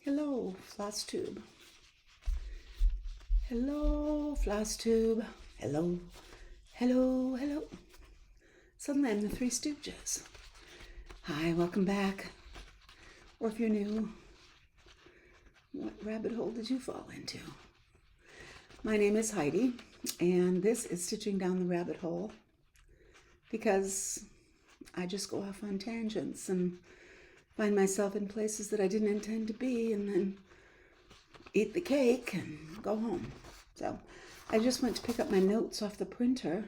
Hello, Flosstube. Hello, Flosstube. Hello, hello, hello. Suddenly I'm the Three Stooges. Hi, welcome back. Or if you're new, what rabbit hole did you fall into? My name is Heidi, and this is Stitching Down the Rabbit Hole because I just go off on tangents and find myself in places that I didn't intend to be and then eat the cake and go home. So I just went to pick up my notes off the printer.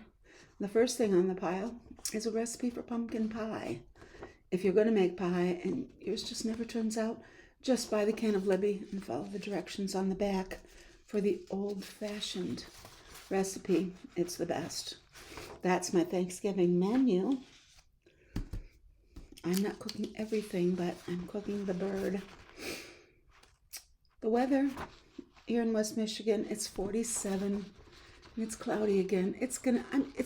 The first thing on the pile is a recipe for pumpkin pie. If you're going to make pie and yours just never turns out, just buy the can of Libby and follow the directions on the back for the old-fashioned recipe. It's the best. That's my Thanksgiving menu. I'm not cooking everything, but I'm cooking the bird. The weather here in West Michigan, it's 47 and it's cloudy again. It's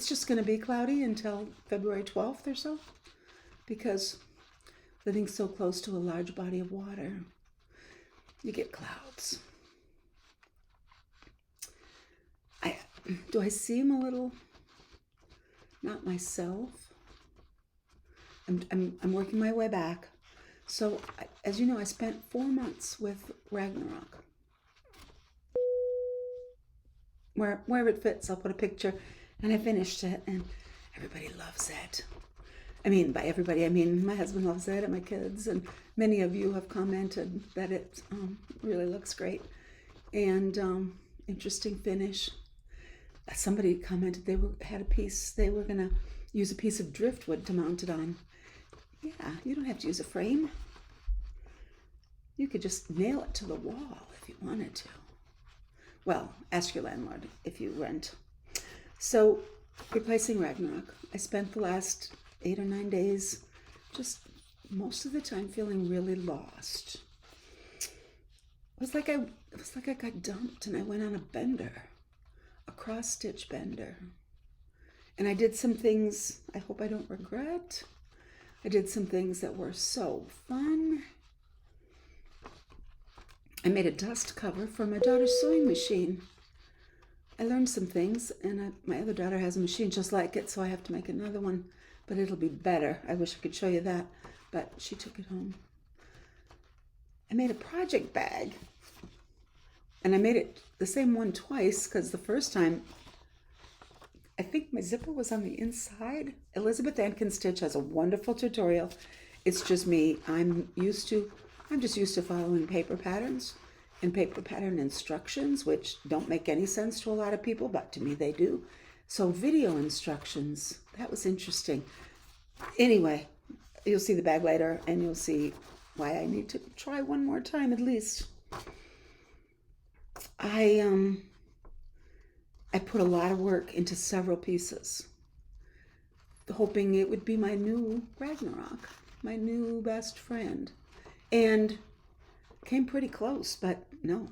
just gonna be cloudy until February 12th or so, because living so close to a large body of water, you get clouds. Do I seem a little not myself? I'm working my way back. So, as you know, I spent 4 months with Ragnarok. Where it fits, I'll put a picture. And I finished it, and everybody loves it. I mean, by everybody, I mean my husband loves it, and my kids, and many of you have commented that it really looks great. And interesting finish. Somebody commented they were going to use a piece of driftwood to mount it on. Yeah, you don't have to use a frame. You could just nail it to the wall if you wanted to. Well, ask your landlord if you rent. So, replacing Ragnarok. I spent the last 8 or 9 days just most of the time feeling really lost. It was like I got dumped and I went on a bender, a cross-stitch bender. And I did some things I hope I don't regret. I did some things that were so fun. I made a dust cover for my daughter's sewing machine. I learned some things, and my other daughter has a machine just like it, so I have to make another one, but it'll be better. I wish I could show you that, but she took it home. I made a project bag, and I made it the same one twice, because the first time, I think my zipper was on the inside. Elizabeth Ankin Stitch has a wonderful tutorial. It's just me. I'm just used to following paper patterns and paper pattern instructions, which don't make any sense to a lot of people, but to me they do. So video instructions, that was interesting. Anyway, you'll see the bag later and you'll see why I need to try one more time at least. I put a lot of work into several pieces, hoping it would be my new Ragnarok, my new best friend. And came pretty close, but no.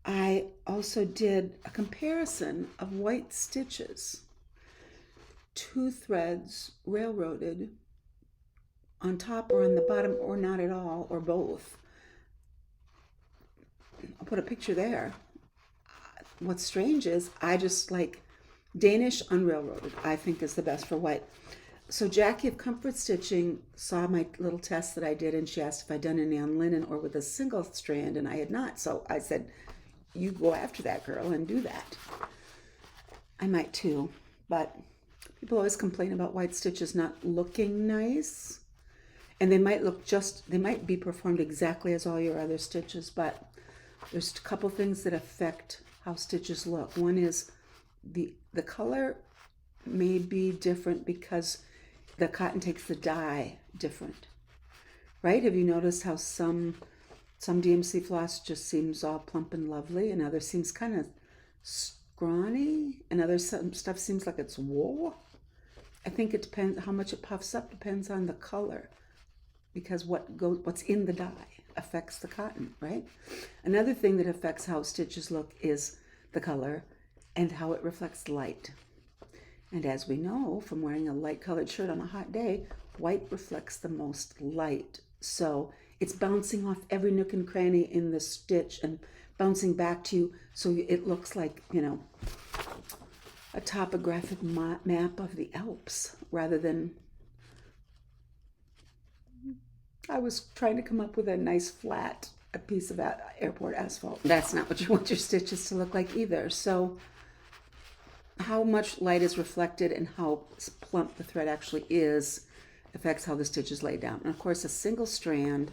I also did a comparison of white stitches, 2 threads railroaded on top or on the bottom or not at all, or both. I'll put a picture there. What's strange is I just like Danish unrailroaded, I think is the best for white. So Jackie of Comfort Stitching saw my little test that I did, and she asked if I'd done any on linen or with a single strand, and I had not. So I said, you go after that, girl, and do that. I might too, but people always complain about white stitches not looking nice. And they might be performed exactly as all your other stitches, but there's a couple things that affect how stitches look. One is the color may be different because the cotton takes the dye different, right? Have you noticed how some DMC floss just seems all plump and lovely, and others seems kind of scrawny, and some stuff seems like it's wool? I think it depends how much it puffs up, depends on the color, because what's in the dye affects the cotton, right? Another thing that affects how stitches look is the color and how it reflects light. And as we know from wearing a light colored shirt on a hot day, white reflects the most light. So it's bouncing off every nook and cranny in the stitch and bouncing back to you, so it looks like, you know, a topographic map of the Alps, rather than, I was trying to come up with a nice flat, a piece of airport asphalt. That's not what you want your stitches to look like either. So how much light is reflected and how plump the thread actually is affects how the stitch is laid down. And of course, a single strand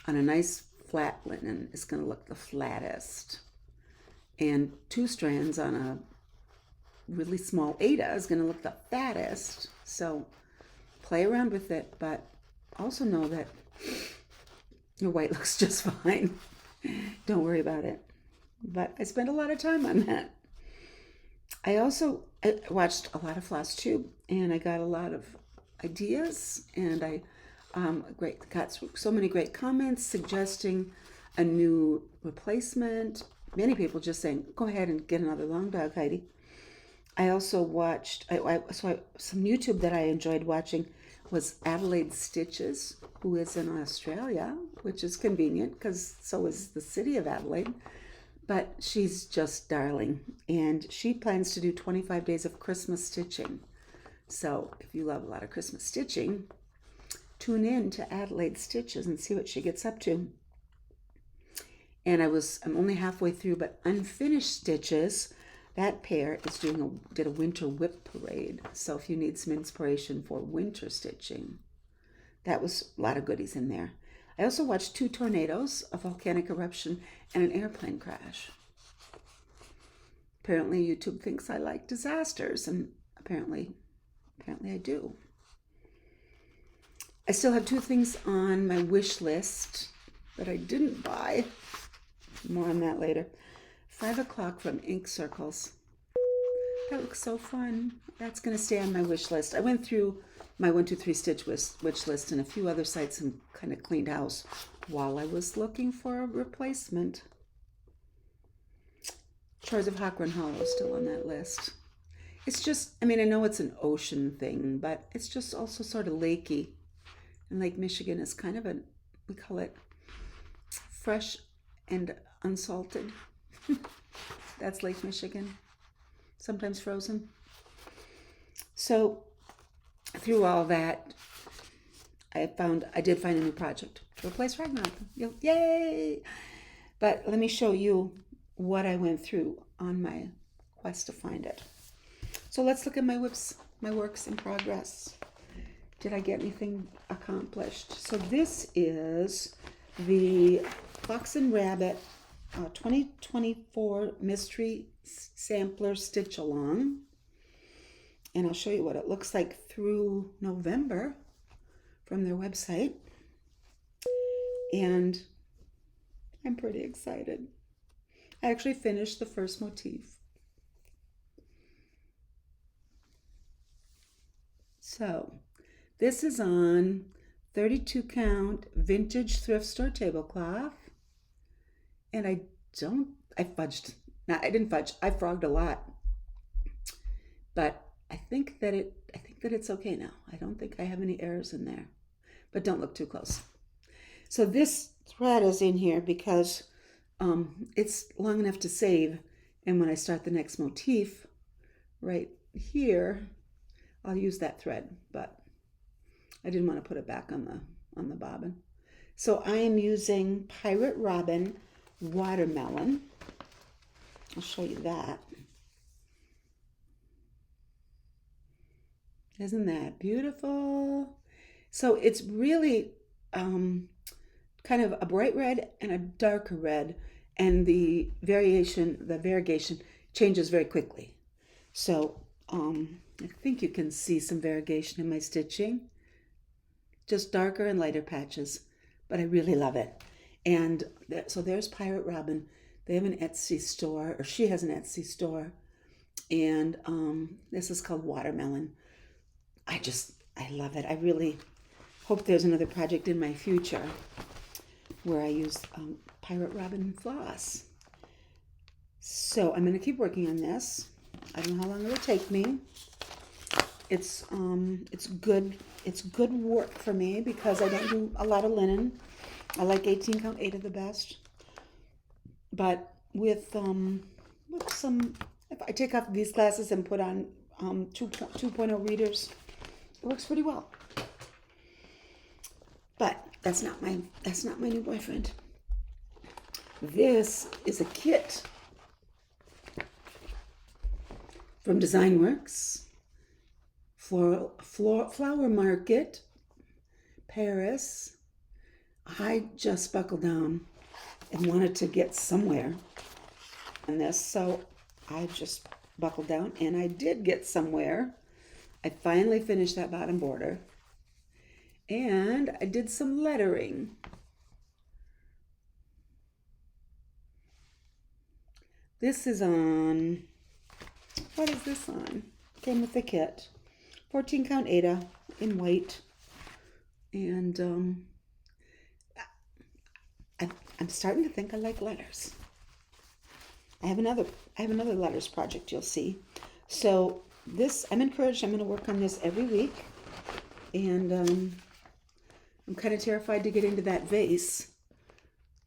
on a nice flat linen is going to look the flattest. And 2 strands on a really small Aida is going to look the fattest. So play around with it, but also know that your white looks just fine. Don't worry about it. But I spent a lot of time on that. I watched a lot of Flosstube, and I got a lot of ideas, and I got so many great comments suggesting a new replacement. Many people just saying, go ahead and get another long dog, Heidi. I also watched, some YouTube that I enjoyed watching was Adelaide Stitches, who is in Australia, which is convenient because so is the city of Adelaide. But she's just darling, and she plans to do 25 days of Christmas stitching. So if you love a lot of Christmas stitching, tune in to Adelaide Stitches and see what she gets up to. And I'm only halfway through, but Unfinished Stitches, that pair is did a winter whip parade. So if you need some inspiration for winter stitching, that was a lot of goodies in there. I also watched 2 tornadoes, a volcanic eruption, and an airplane crash. Apparently YouTube thinks I like disasters, and apparently I do. I still have 2 things on my wish list that I didn't buy. More on that later. 5 o'clock from Ink Circles. That looks so fun. That's going to stay on my wish list. I went through my 1, 2, 3 stitch wish list and a few other sites and kind of cleaned house while I was looking for a replacement. Shores of Hakron Hollow still on that list. It's just, I mean, I know it's an ocean thing, but it's just also sort of lakey. And Lake Michigan is kind of we call it fresh and unsalted. That's Lake Michigan. Sometimes frozen. So through all that, I did find a new project to replace Ragnarok. Yay! But let me show you what I went through on my quest to find it. So let's look at my works in progress. Did I get anything accomplished? So this is the Fox and Rabbit 2024 Mystery Sampler Stitch Along. And I'll show you what it looks like through November from their website. And I'm pretty excited. I actually finished the first motif. So this is on 32 count vintage thrift store tablecloth. And I fudged. No, I didn't fudge. I frogged a lot. But I think that it's okay now. I don't think I have any errors in there. But don't look too close. So this thread is in here because it's long enough to save. And when I start the next motif, right here, I'll use that thread. But I didn't want to put it back on the bobbin. So I am using Pirate Robin Watermelon. I'll show you that. Isn't that beautiful? So it's really kind of a bright red and a darker red, and the variegation changes very quickly. So I think you can see some variegation in my stitching, just darker and lighter patches, but I really love it. And so there's Pirate Robin. They have an Etsy store, or she has an Etsy store, and this is called Watermelon. I love it. I really hope there's another project in my future where I use Pirate Robin floss. So I'm going to keep working on this. I don't know how long it'll take me. It's good work for me because I don't do a lot of linen. I like 18 count Ada the best. But with some, if I take off these glasses and put on 2.0 readers, it works pretty well. But that's not my new boyfriend. This is a kit from Designworks, Flower Market, Paris. I just buckled down and wanted to get somewhere in this, so I just buckled down, and I did get somewhere. I finally finished that bottom border, and I did some lettering. This is on, what is this on? Came with the kit. 14 count Ada in white. And I'm starting to think I like letters. I have another letters project you'll see. So this, I'm encouraged. I'm going to work on this every week. And I'm kind of terrified to get into that vase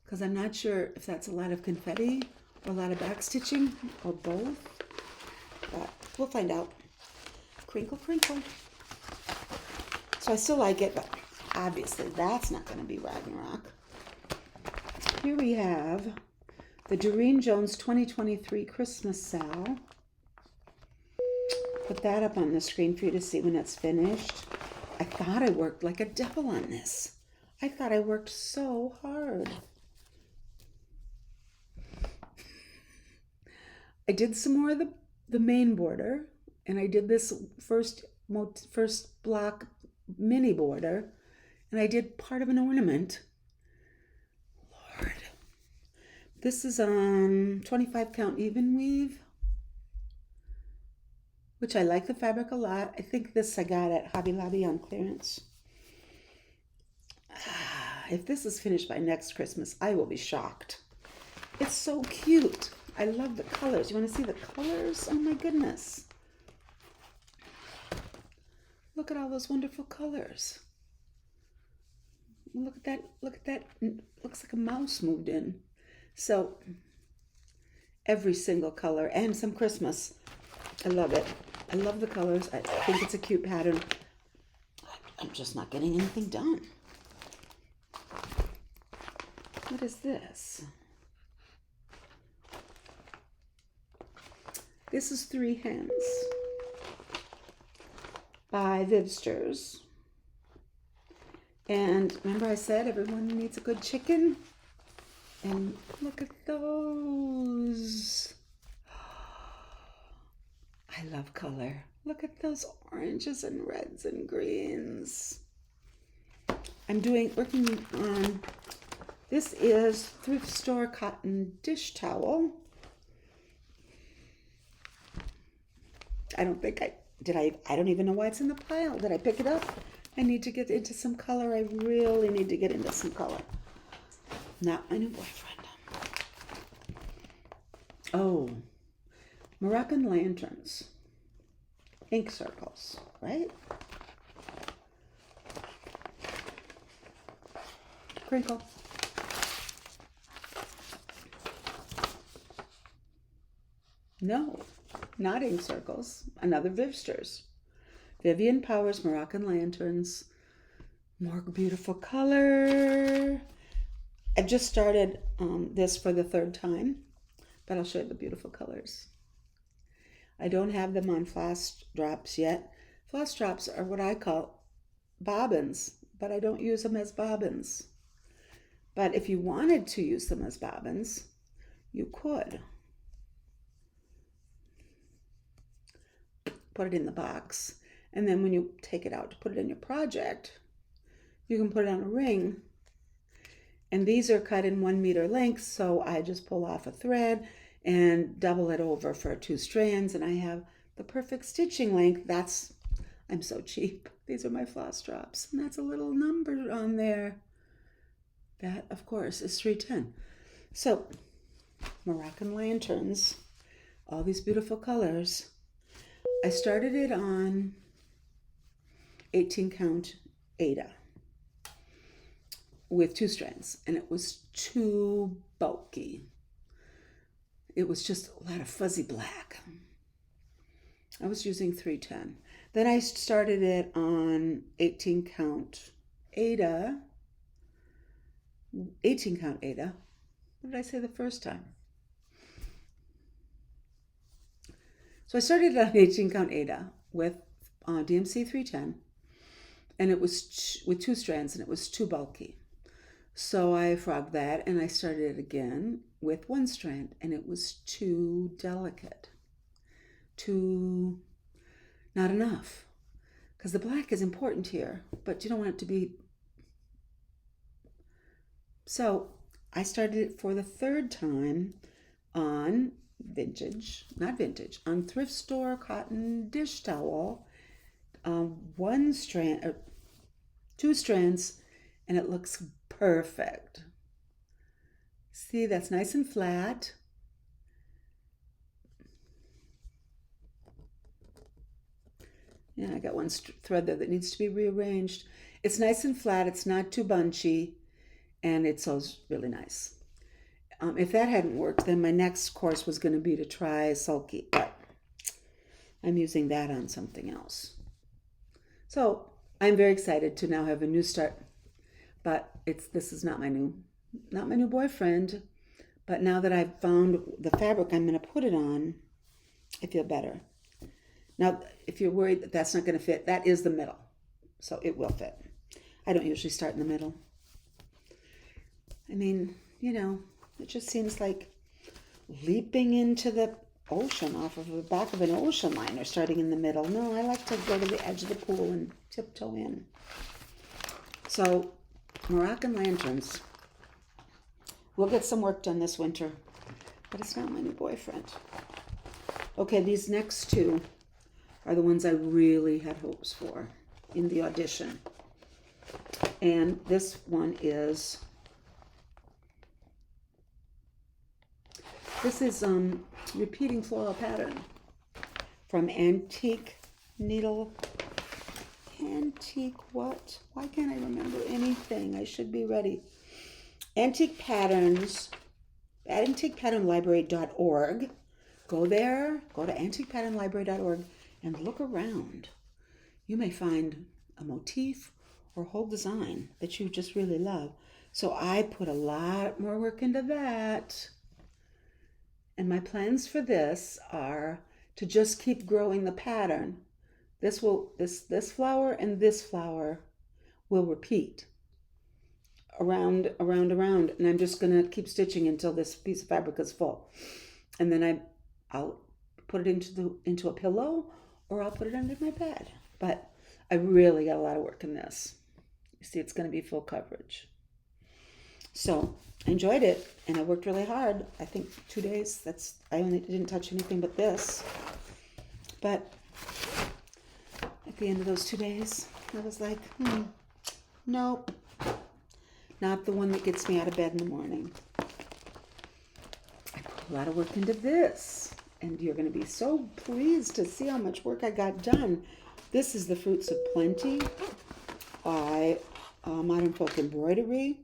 because I'm not sure if that's a lot of confetti or a lot of back stitching or both. But we'll find out. Crinkle, crinkle. So I still like it, but obviously that's not going to be Ragnarok. Here we have the Doreen Jones 2023 Christmas Sal. Put that up on the screen for you to see when it's finished. I thought I worked like a devil on this. I thought I worked so hard. I did some more of the main border, and I did this first block mini border, and I did part of an ornament. Lord. This is on 25 count even weave, which I like the fabric a lot. I think this I got at Hobby Lobby on clearance. If this is finished by next Christmas, I will be shocked. It's so cute. I love the colors. You want to see the colors? Oh my goodness. Look at all those wonderful colors. Look at that. Look at that. Looks like a mouse moved in. So every single color and some Christmas. I love it. I love the colors. I think it's a cute pattern. I'm just not getting anything done. What is this? This is Three Hens by Vivsters. And remember I said everyone needs a good chicken? And look at those. I love color. Look at those oranges and reds and greens. I'm working on, this is thrift store cotton dish towel. I don't even know why it's in the pile. Did I pick it up? I need to get into some color. I really need to get into some color. Not my new boyfriend. Oh, Moroccan lanterns. Ink circles, right? Crinkle. No, not ink circles. Another Vivsters. Vivian Powers Moroccan lanterns. More beautiful color. I've just started this for the third time, but I'll show you the beautiful colors. I don't have them on floss drops yet. Floss drops are what I call bobbins, but I don't use them as bobbins. But if you wanted to use them as bobbins, you could. Put it in the box, and then when you take it out to put it in your project, you can put it on a ring. And these are cut in 1 meter lengths, so I just pull off a thread and double it over for 2 strands, and I have the perfect stitching length. I'm so cheap. These are my floss drops, and that's a little number on there. That, of course, is 310. So, Moroccan lanterns, all these beautiful colors. I started it on 18 count Ada. with 2 strands, and it was too bulky. It was just a lot of fuzzy black. I was using 310. Then I started it on 18 count Aida. 18 count Aida. What did I say the first time? So I started it on 18 count Aida with DMC 310, and it was with 2 strands, and it was too bulky. So I frogged that, and I started it again with 1 strand, and it was too delicate. Not enough. Because the black is important here, but you don't want it to be. So I started it for the 3rd time on on thrift store cotton dish towel, 1 strand, 2 strands, and it looks perfect. See, that's nice and flat. Yeah, I got 1 thread there that needs to be rearranged. It's nice and flat. It's not too bunchy, and it sews really nice. If that hadn't worked, then my next course was going to be to try sulky, but I'm using that on something else. So I'm very excited to now have a new start, but this is not my new boyfriend. But now that I've found the fabric I'm going to put it on, I feel better. Now, if you're worried that that's not going to fit, that is the middle, so it will fit. I don't usually start in the middle. I mean, it just seems like leaping into the ocean off of the back of an ocean liner, starting in the middle. No, I like to go to the edge of the pool and tiptoe in. So, Moroccan lanterns. We'll get some work done this winter, but it's not my new boyfriend. Okay, these next 2 are the ones I really had hopes for in the audition. And this one is, repeating floral pattern from Antique what? Why can't I remember anything? I should be ready. Antique Patterns, antiquepatternlibrary.org. Go there, go to antiquepatternlibrary.org and look around. You may find a motif or whole design that you just really love. So I put a lot more work into that. And my plans for this are to just keep growing the pattern. This flower and this flower will repeat around, and I'm just gonna keep stitching until this piece of fabric is full. And then I'll put it into a pillow, or I'll put it under my bed. But I really got a lot of work in this. You see, it's gonna be full coverage. So I enjoyed it, and I worked really hard. I think 2 days. I only didn't touch anything but this. But at the end of those 2 days, I was like, nope, not the one that gets me out of bed in the morning. I put a lot of work into this, and you're going to be so pleased to see how much work I got done. This is the Fruits of Plenty by Modern Folk Embroidery.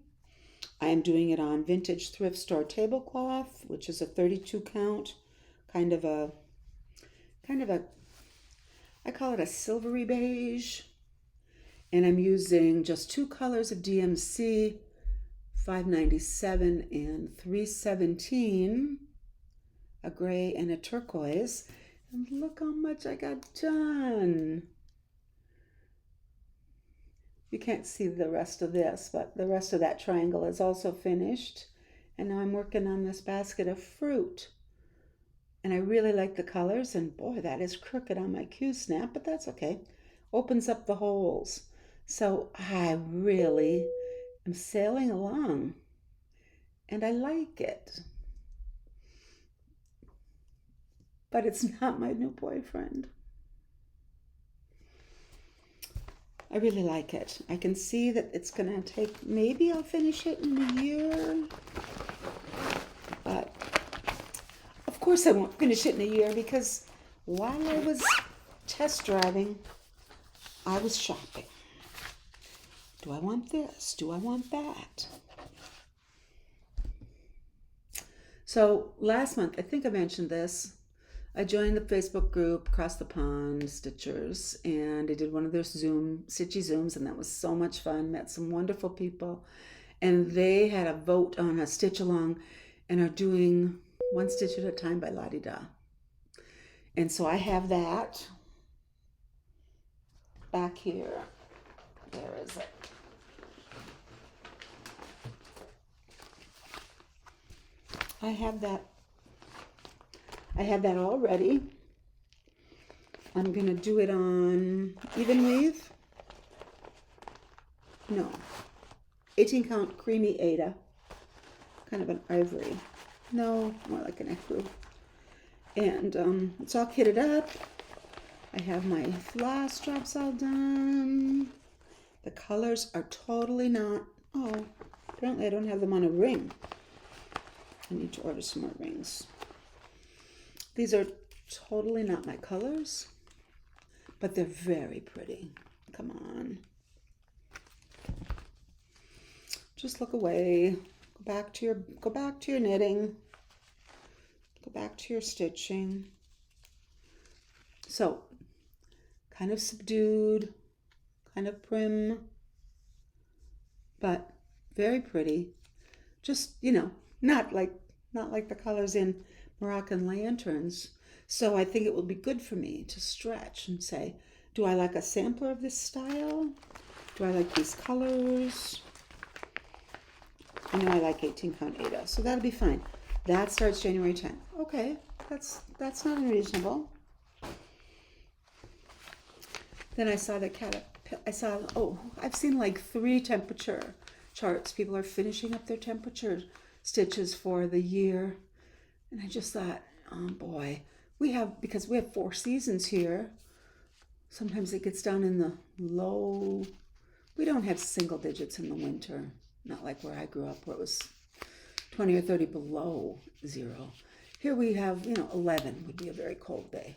I am doing it on vintage thrift store tablecloth, which is a 32 count, kind of a, I call it a silvery beige. And I'm using just 2 colors of DMC, 597 and 317, a gray and a turquoise. And look how much I got done. You can't see the rest of this, but the rest of that triangle is also finished. And now I'm working on this basket of fruit. And I really like the colors, and boy, that is crooked on my Q-snap, but that's okay. Opens up the holes. So I really am sailing along, and I like it. But it's not my new boyfriend. I really like it. I can see that it's going to take, maybe I'll finish it in a year. But of course I won't finish it in a year, because while I was test driving, I was shopping. Do I want this? Do I want that? So last month, I think I mentioned this, I joined the Facebook group Across the Pond Stitchers, and I did one of their stitchy Zooms, and that was so much fun. Met some wonderful people, and they had a vote on a stitch along and are doing one stitch at a time by La Di Da. And so I have that back here. Where is it? I have that all ready. I'm going to do it on even weave. No. 18 count creamy Aida. Kind of an ivory. No, more like an ecru. And it's all kitted up. I have my floss drops all done. The colors are totally not... Oh, apparently I don't have them on a ring. I need to order some more rings. These are totally not my colors, but they're very pretty. Come on. Just look away. Go back to your knitting. Go back to your stitching. So, kind of subdued, kind of prim, but very pretty. Just, not like the colors in Moroccan lanterns. So I think it will be good for me to stretch and say, do I like a sampler of this style? Do I like these colors? I know I like 18 count Aida, so that'll be fine. That starts January 10th. Okay, that's not unreasonable. Then I saw I've seen like 3 temperature charts. People are finishing up their temperature stitches for the year. And I just thought, oh boy, because we have 4 seasons here. Sometimes it gets down in the low. We don't have single digits in the winter. Not like where I grew up, where it was 20 or 30 below zero. Here we have, 11 would be a very cold day.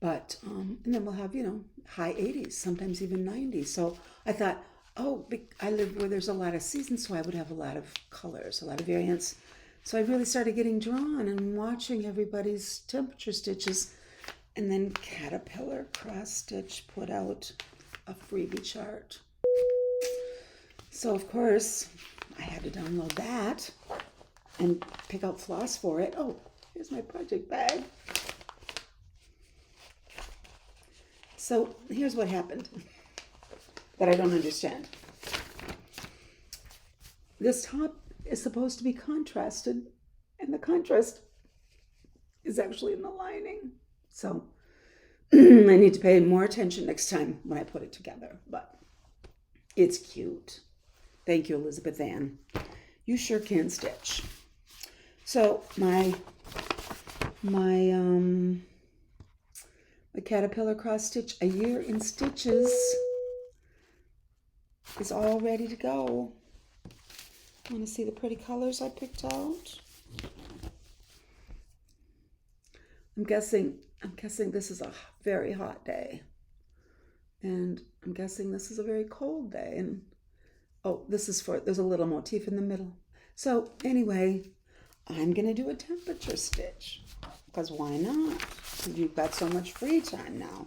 But, and then we'll have, high 80s, sometimes even 90s. So I thought, I live where there's a lot of seasons, so I would have a lot of colors, a lot of variants. So I really started getting drawn and watching everybody's temperature stitches. And then Caterpillar Cross Stitch put out a freebie chart. So of course, I had to download that and pick out floss for it. Oh, here's my project bag. So here's what happened that I don't understand. This top is supposed to be contrasted, and the contrast is actually in the lining. So I need to pay more attention next time when I put it together, but it's cute. Thank you, Elizabeth Ann. You sure can stitch. So my Caterpillar Cross Stitch, a year in stitches, is all ready to go. Want to see the pretty colors I picked out? I'm guessing this is a very hot day. And I'm guessing this is a very cold day. And there's a little motif in the middle. So anyway, I'm going to do a temperature stitch. Because why not? You've got so much free time now.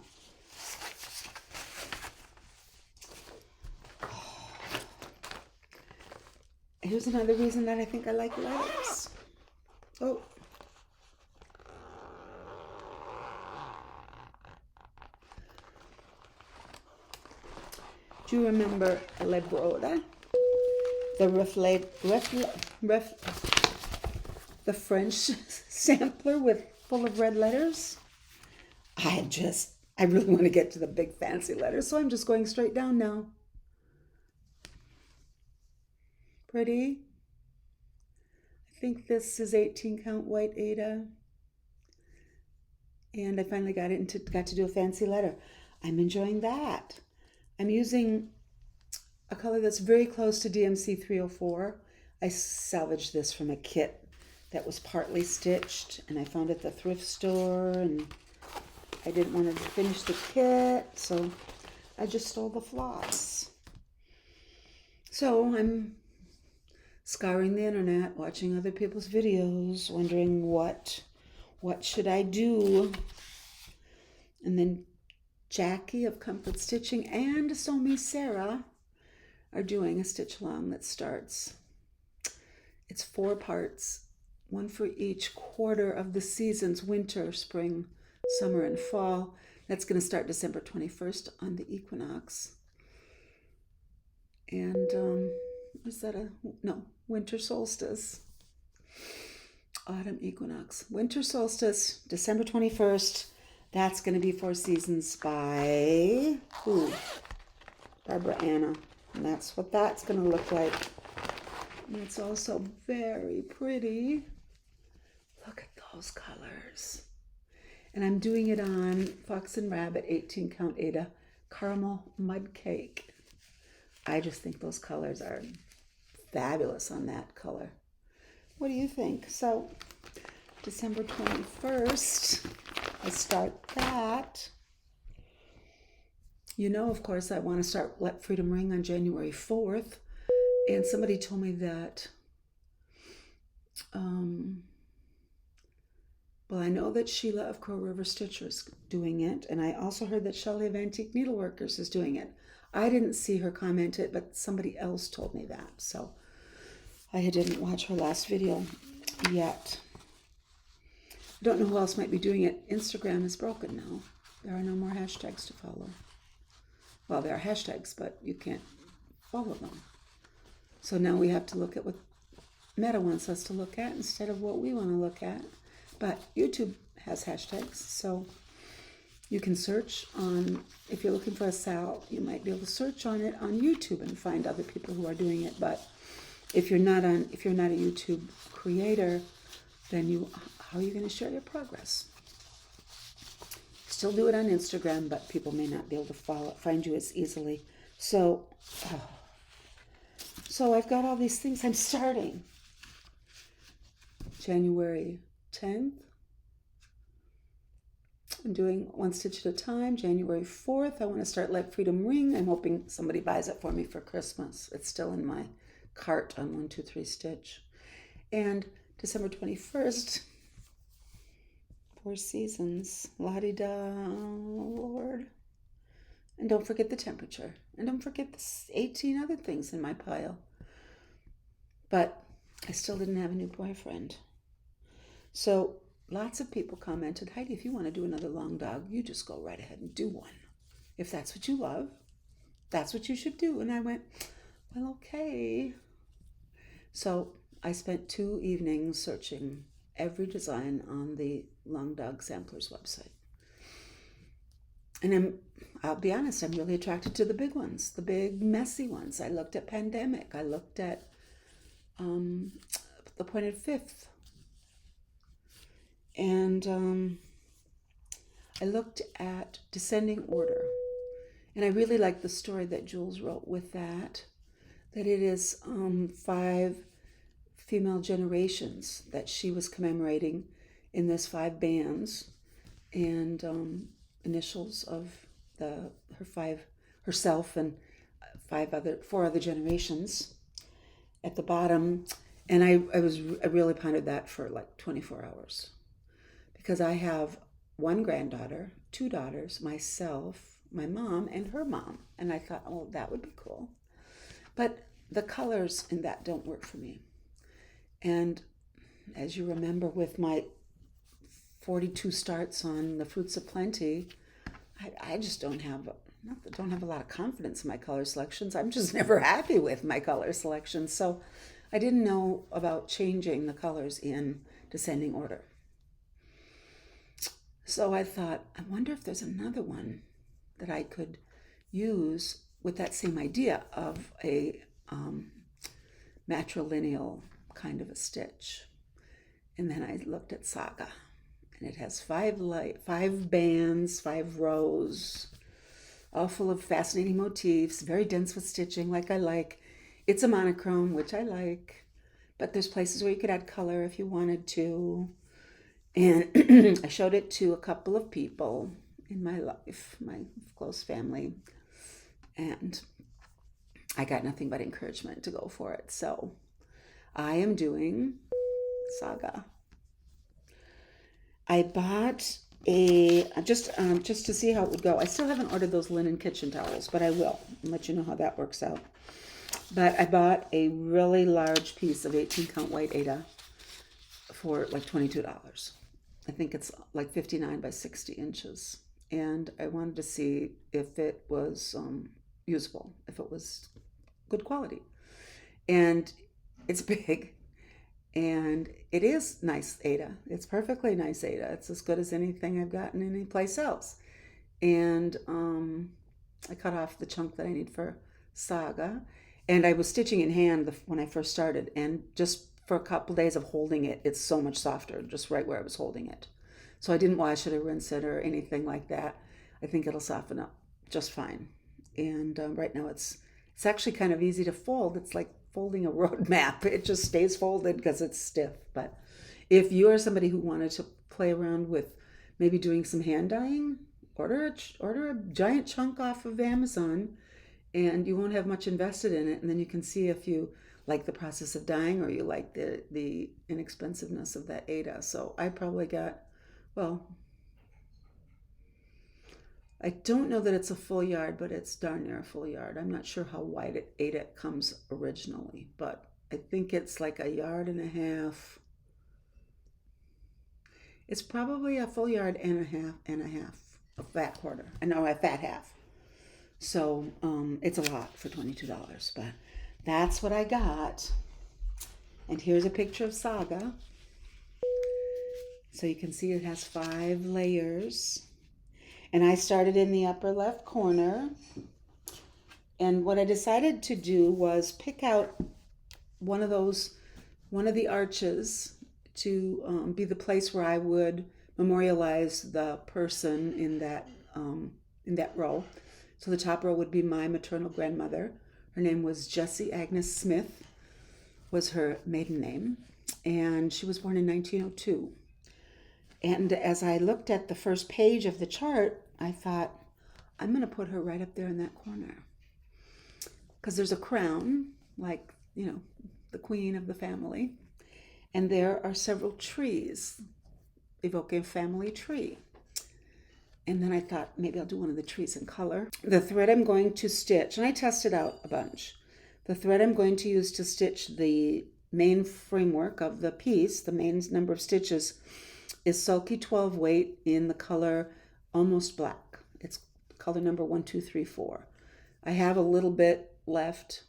Here's another reason that I think I like letters. Oh. Do you remember Le Broda? The French sampler full of red letters? I really want to get to the big fancy letters, so I'm just going straight down now. Pretty. I think this is 18 count white Aida. And I finally got to do a fancy letter. I'm enjoying that. I'm using a color that's very close to DMC 304. I salvaged this from a kit that was partly stitched, and I found it at the thrift store, and I didn't want to finish the kit, so I just stole the floss. So I'm scouring the internet, watching other people's videos, wondering what should I do. And then Jackie of Comfort Stitching and sewmesarah are doing a stitch along that starts. It's 4 parts, one for each quarter of the seasons: winter, spring, summer, and fall. That's going to start December 21st on the equinox. And is that winter solstice? Autumn equinox. Winter solstice, December 21st. That's going to be 4 seasons by Barbara Anna. And that's what that's going to look like. And it's also very pretty. Look at those colors. And I'm doing it on Fox and Rabbit 18 count Ada caramel mud cake. I just think those colors are fabulous on that color. What do you think? So December 21st, I start that. You know, of course, I want to start Let Freedom Ring on January 4th. And somebody told me that, well, I know that Sheila of Crow River Stitcher is doing it. And I also heard that Shelley of Antique Needleworkers is doing it. I didn't see her comment it, but somebody else told me that. So I didn't watch her last video yet. I don't know who else might be doing it. Instagram is broken now. There are no more hashtags to follow. Well, there are hashtags, but you can't follow them. So now we have to look at what Meta wants us to look at instead of what we want to look at. But YouTube has hashtags, so you can search on, if you're looking for a sow, you might be able to search on it on YouTube and find other people who are doing it. But if you're not a YouTube creator, then how are you going to share your progress? Still do it on Instagram, but people may not be able to find you as easily. So I've got all these things I'm starting. January 10th. I'm doing 1 stitch at a time. January 4th, I want to start Let Freedom Ring. I'm hoping somebody buys it for me for Christmas. It's still in my cart on 1, 2, 3 stitch. And December 21st, 4 seasons. La-di-da, Lord. And don't forget the temperature. And don't forget the 18 other things in my pile. But I still didn't have a new boyfriend. So lots of people commented, Heidi, if you want to do another long dog, you just go right ahead and do one. If that's what you love, that's what you should do. And I went, well, okay. So I spent 2 evenings searching every design on the Long Dog Samplers website. And I'll be honest, I'm really attracted to the big ones, the big messy ones. I looked at Pandemic. I looked at The Pointed Fifth. And I looked at Descending Order. And I really like the story that Jules wrote with that it is 5 female generations that she was commemorating in this 5 bands, and initials of herself and 4 other generations at the bottom. And I really pondered that for like 24 hours, because I have 1 granddaughter, 2 daughters, myself, my mom, and her mom. And I thought, oh, that would be cool. But the colors in that don't work for me. And as you remember, with my 42 starts on the Fruits of Plenty, I just don't have a lot of confidence in my color selections. I'm just never happy with my color selections. So I didn't know about changing the colors in Descending Order. So I thought, I wonder if there's another one that I could use with that same idea of a matrilineal kind of a stitch. And then I looked at Saga, and it has 5 bands, 5 rows, all full of fascinating motifs, very dense with stitching, like I like. It's a monochrome, which I like, but there's places where you could add color if you wanted to. And I showed it to a couple of people in my life, my close family, and I got nothing but encouragement to go for it. So I am doing Saga. I bought a just to see how it would go. I still haven't ordered those linen kitchen towels, but I will. I'll let you know how that works out. But I bought a really large piece of 18 count white Aida for like $22. I think it's like 59 by 60 inches. And I wanted to see if it was usable, if it was good quality. And it's big. And it is nice Aida. It's perfectly nice Aida. It's as good as anything I've gotten any place else. And I cut off the chunk that I need for Saga. And I was stitching in hand when I first started. And just for a couple days of holding it, it's so much softer, just right where I was holding it. So I didn't wash it or rinse it or anything like that. I think it'll soften up just fine. And right now it's actually kind of easy to fold. It's like folding a road map. It just stays folded because it's stiff. But if you're somebody who wanted to play around with maybe doing some hand dyeing, order a giant chunk off of Amazon, and you won't have much invested in it. And then you can see if you like the process of dyeing or you like the inexpensiveness of that Aida. So I probably got, well, I don't know that it's a full yard, but it's darn near a full yard. I'm not sure how wide Aida comes originally, but I think it's like a yard and a half. It's probably a full yard and a half, a fat quarter, no, a fat half. So it's a lot for $22, but that's what I got. And here's a picture of Saga. So you can see it has 5 layers. And I started in the upper left corner. And what I decided to do was pick out one of the arches to be the place where I would memorialize the person in that row. So the top row would be my maternal grandmother. Her name was Jessie Agnes Smith, was her maiden name. And she was born in 1902. And as I looked at the first page of the chart, I thought, I'm going to put her right up there in that corner. Because there's a crown, like, the queen of the family. And there are several trees, evoking a family tree. And then I thought, maybe I'll do one of the trees in color. The thread I'm going to stitch, and I tested out a bunch. The thread I'm going to use to stitch the main framework of the piece, the main number of stitches, is Sulky 12 weight in the color Almost Black. It's color number 1234. I have a little bit left.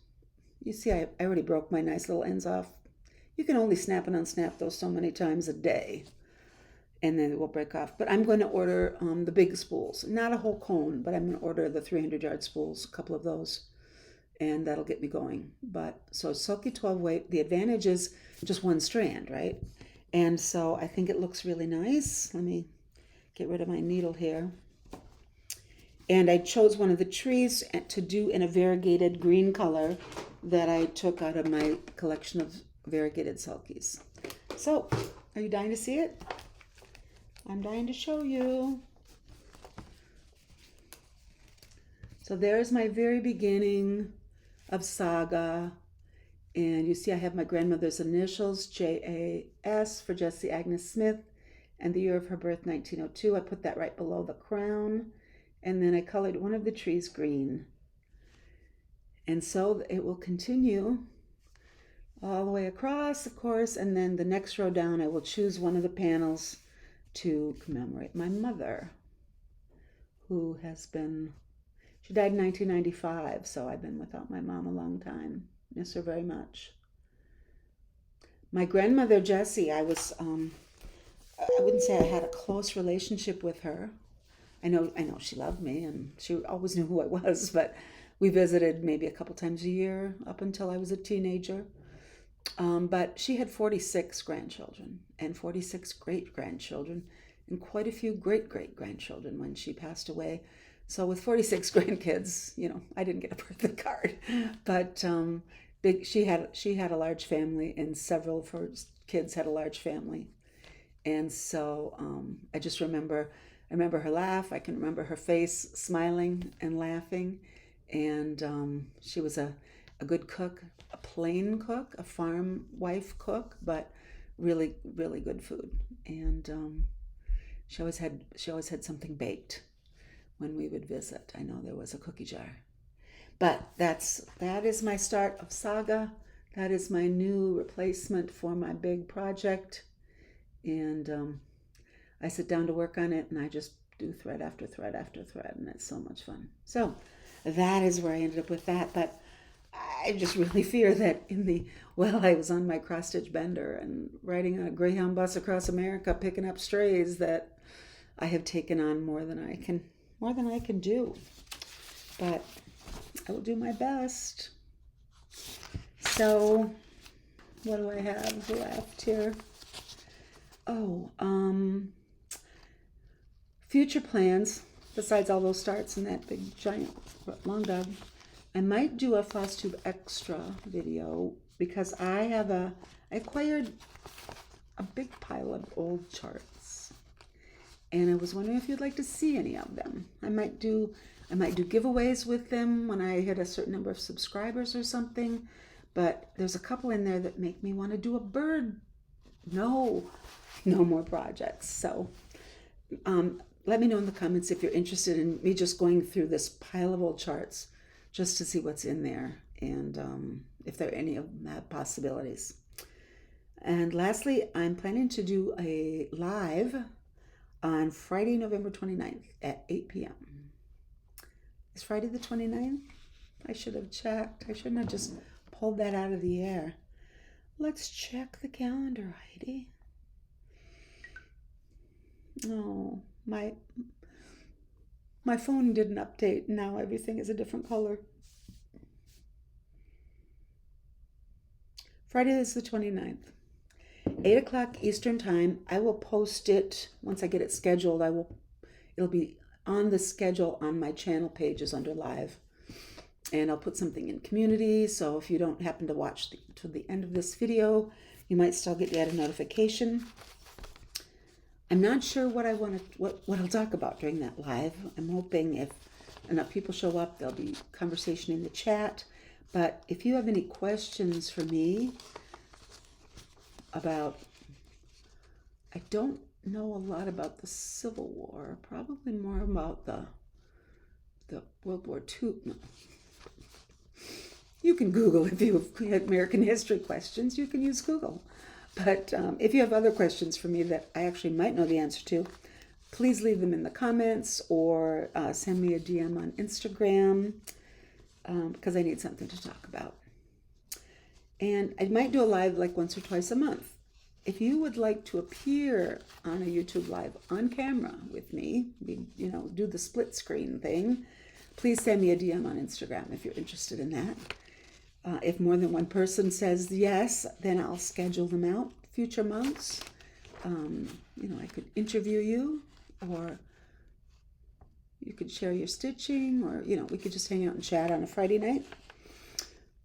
You see, I already broke my nice little ends off. You can only snap and unsnap those so many times a day, and then it will break off. But I'm going to order the big spools. Not a whole cone, but I'm going to order the 300-yard spools, a couple of those, and that'll get me going. But so Sulky 12 weight, the advantage is just one strand, right? And so I think it looks really nice. Let me get rid of my needle here. And I chose one of the trees to do in a variegated green color that I took out of my collection of variegated sulkies. So, are you dying to see it? I'm dying to show you. So there's my very beginning of Saga. And you see I have my grandmother's initials, J-A-S, for Jessie Agnes Smith, and the year of her birth, 1902. I put that right below the crown. And then I colored one of the trees green. And so it will continue all the way across, of course, and then the next row down I will choose one of the panels to commemorate my mother, who she died in 1995, so I've been without my mom a long time. Miss her very much. My grandmother, Jessie, I wouldn't say I had a close relationship with her. I know she loved me, and she always knew who I was, but we visited maybe a couple times a year up until I was a teenager. But she had 46 grandchildren and 46 great-grandchildren and quite a few great-great-grandchildren when she passed away. So with 46 grandkids, I didn't get a birthday card. But she had a large family, and several of her kids had a large family. And so I just remember her laugh. I can remember her face smiling and laughing. And she was a a good cook, a plain cook, a farm wife cook, but really, really good food. And she always had something baked when we would visit. I know there was a cookie jar. But that is my start of Saga. That is my new replacement for my big project. And I sit down to work on it, and I just do thread after thread after thread, and it's so much fun. So that is where I ended up with that. But I just really fear that I was on my cross stitch bender and riding on a Greyhound bus across America, picking up strays, that I have taken on more than I can do. But I will do my best. So what do I have left here? Oh, future plans, besides all those starts and that big giant long dog. I might do a Flosstube extra video because I acquired a big pile of old charts, and I was wondering if you'd like to see any of them. I might do giveaways with them when I hit a certain number of subscribers or something, but there's a couple in there that make me want to do a bird. No more projects. So let me know in the comments if you're interested in me just going through this pile of old charts just to see what's in there, and if there are any of them have possibilities. And lastly, I'm planning to do a live on Friday, November 29th at 8 p.m. Is Friday the 29th? I should have checked. I shouldn't have just pulled that out of the air. Let's check the calendar, Heidi. Oh, my phone didn't update. Now everything is a different color. Friday is the 29th. 8 o'clock Eastern time. I will post it once I get it scheduled. It'll be on the schedule on my channel pages under live. And I'll put something in community. So if you don't happen to watch to the end of this video, you might still get a notification. I'm not sure what I'll talk about during that live. I'm hoping if enough people show up, there'll be conversation in the chat. But if you have any questions for me about, I don't know a lot about the Civil War, probably more about the World War II. No. You can Google if you have American history questions. You can use Google. But if you have other questions for me that I actually might know the answer to, please leave them in the comments or send me a DM on Instagram because I need something to talk about. And I might do a live like once or twice a month. If you would like to appear on a YouTube live on camera with me, do the split screen thing, please send me a DM on Instagram if you're interested in that. If more than one person says yes, then I'll schedule them out future months. I could interview you, or you could share your stitching, or, we could just hang out and chat on a Friday night.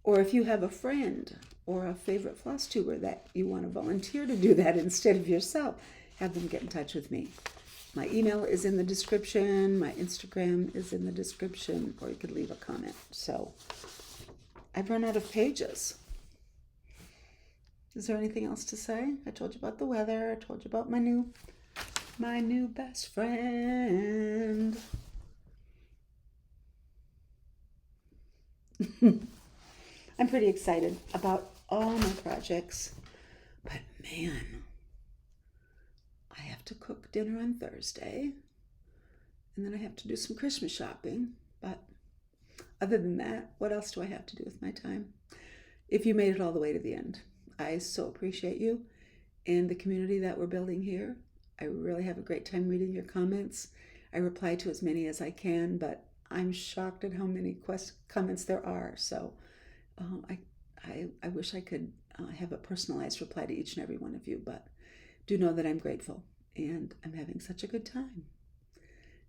Or if you have a friend or a favorite Flosstuber that you want to volunteer to do that instead of yourself, have them get in touch with me. My email is in the description. My Instagram is in the description, or you could leave a comment. So I've run out of pages. Is there anything else to say? I told you about the weather. I told you about my new best friend. I'm pretty excited about all my projects. But man, I have to cook dinner on Thursday. And then I have to do some Christmas shopping. But other than that, what else do I have to do with my time? If you made it all the way to the end, I so appreciate you and the community that we're building here. I really have a great time reading your comments. I reply to as many as I can, but I'm shocked at how many comments there are. So I wish I could have a personalized reply to each and every one of you, but do know that I'm grateful and I'm having such a good time.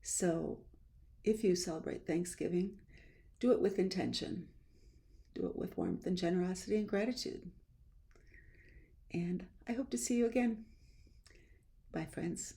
So if you celebrate Thanksgiving, do it with intention. Do it with warmth and generosity and gratitude. And I hope to see you again. Bye, friends.